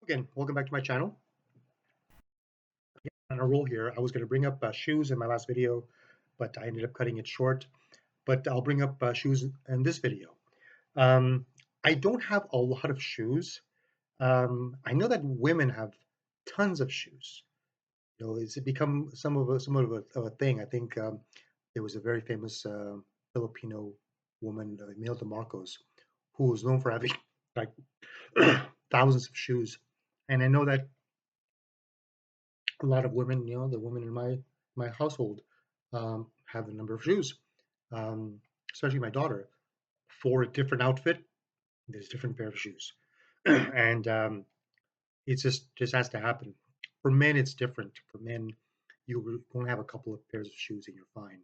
Again, welcome back to my channel. On a roll here, I was going to bring up shoes in my last video, but I ended up cutting it short. But I'll bring up shoes in this video. Um, I don't have a lot of shoes. I know that women have tons of shoes. It's become somewhat of a thing. I think there was a very famous Filipino woman, Imelda Marcos, who was known for having like thousands of shoes. And I know that a lot of women, the women in my household, have a number of shoes. Um, Especially my daughter, for a different outfit, there's a different pair of shoes, and it just has to happen. For men, it's different. For men, you won't have a couple of pairs of shoes and you're fine.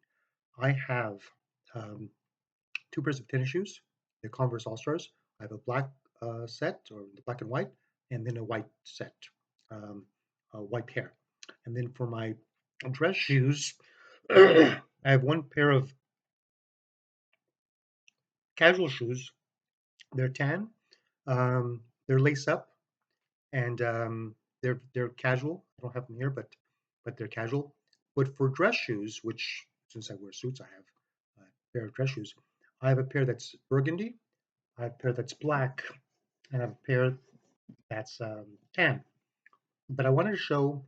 I have um, two pairs of tennis shoes, the Converse All Stars. I have a black set, or the black and white, and then a white set, um, a white pair. And then for my dress shoes, I have one pair of casual shoes. They're tan, they're lace up, and they're casual. I don't have them here, but they're casual. But for dress shoes, which since I wear suits, I have a pair of dress shoes. I have a pair that's burgundy. I have a pair that's black, and I have a pair that's tan. But I wanted to show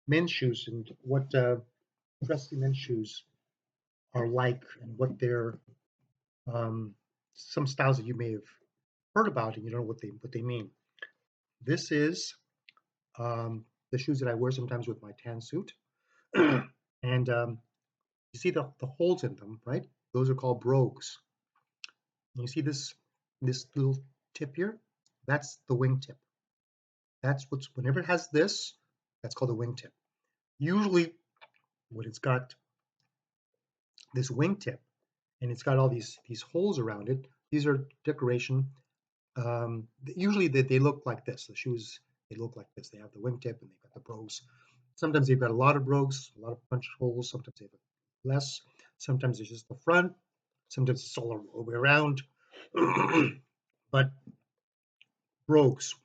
men's shoes and what dressy men's shoes are like, and what they're um, some styles that you may have heard about and you don't know what they mean. This is the shoes that I wear sometimes with my tan suit, and you see the holes in them, right? Those are called brogues. And you see this little tip here? That's the wingtip. That's what's whenever it has this, that's called a wingtip. Usually, when it's got this wingtip and it's got all these holes around it, these are decoration. Usually they look like this. The shoes, they look like this. They have the wingtip and they've got the brogues. Sometimes they've got a lot of brogues, a lot of punch holes. Sometimes they have less. Sometimes it's just the front. Sometimes it's all the way around. But brogues,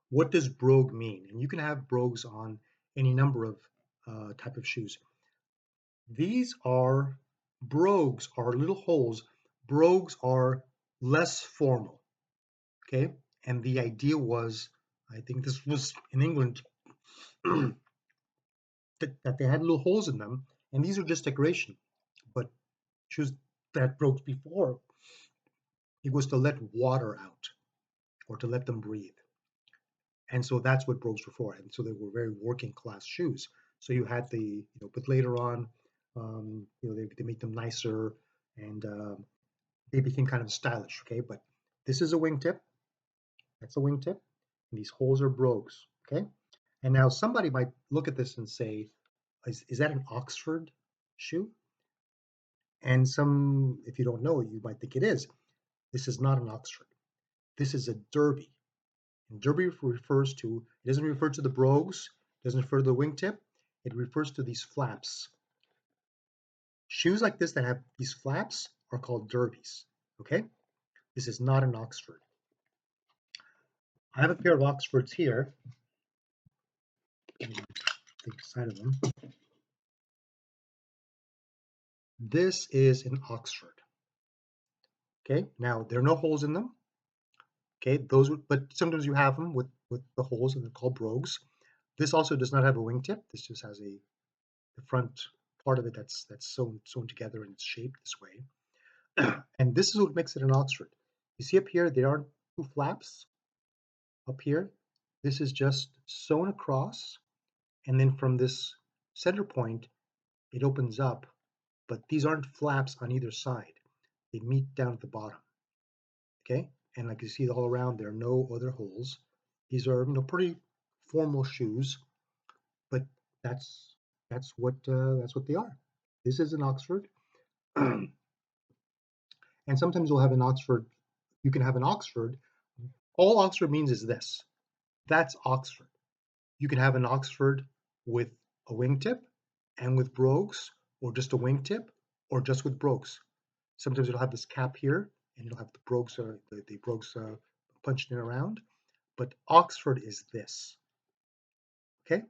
what does brogue mean? And you can have brogues on any number of type of shoes. These are brogues are little holes. Brogues are less formal. Okay, and the idea was, I think this was in England, that they had little holes in them, and these are just decoration. But shoes that broke before, it was to let water out or to let them breathe, and so that's what brogues were for. And so they were very working class shoes. So you had but later on, they made them nicer, and they became kind of stylish. Okay, but this is a wingtip. That's a wingtip, and these holes are brogues. Okay, and now somebody might look at this and say, is that an Oxford shoe? And if you don't know, you might think it is. This is not an Oxford. This is a derby. And derby refers to, it doesn't refer to the brogues, doesn't refer to the wingtip, it refers to these flaps. Shoes like this that have these flaps are called derbies. Okay? This is not an Oxford. I have a pair of Oxfords here. Take a side of them. This is an Oxford. Okay, now there are no holes in them. Okay, but sometimes you have them with the holes, and they're called brogues. This also does not have a wingtip. This just has the front part of it that's sewn together and it's shaped this way. And this is what makes it an Oxford. You see up here, there aren't two flaps up here. This is just sewn across, and then from this center point, it opens up. But these aren't flaps on either side. They meet down at the bottom. Okay, and like you see all around, there are no other holes. These are pretty formal shoes, but that's that's what they are. This is an Oxford, and sometimes you'll have an Oxford. You can have an Oxford. All Oxford means is this. That's Oxford. You can have an Oxford with a wingtip and with brogues, or just a wingtip, or just with brogues. Sometimes it'll have this cap here, and it'll have the brogues punching it around. But Oxford is this. Okay.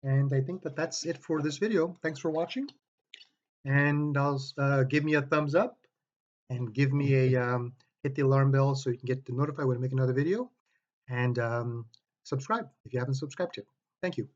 And I think that that's it for this video. Thanks for watching. And give me a thumbs up and give me a hit the alarm bell so you can get notified when I make another video. And subscribe if you haven't subscribed yet. Thank you.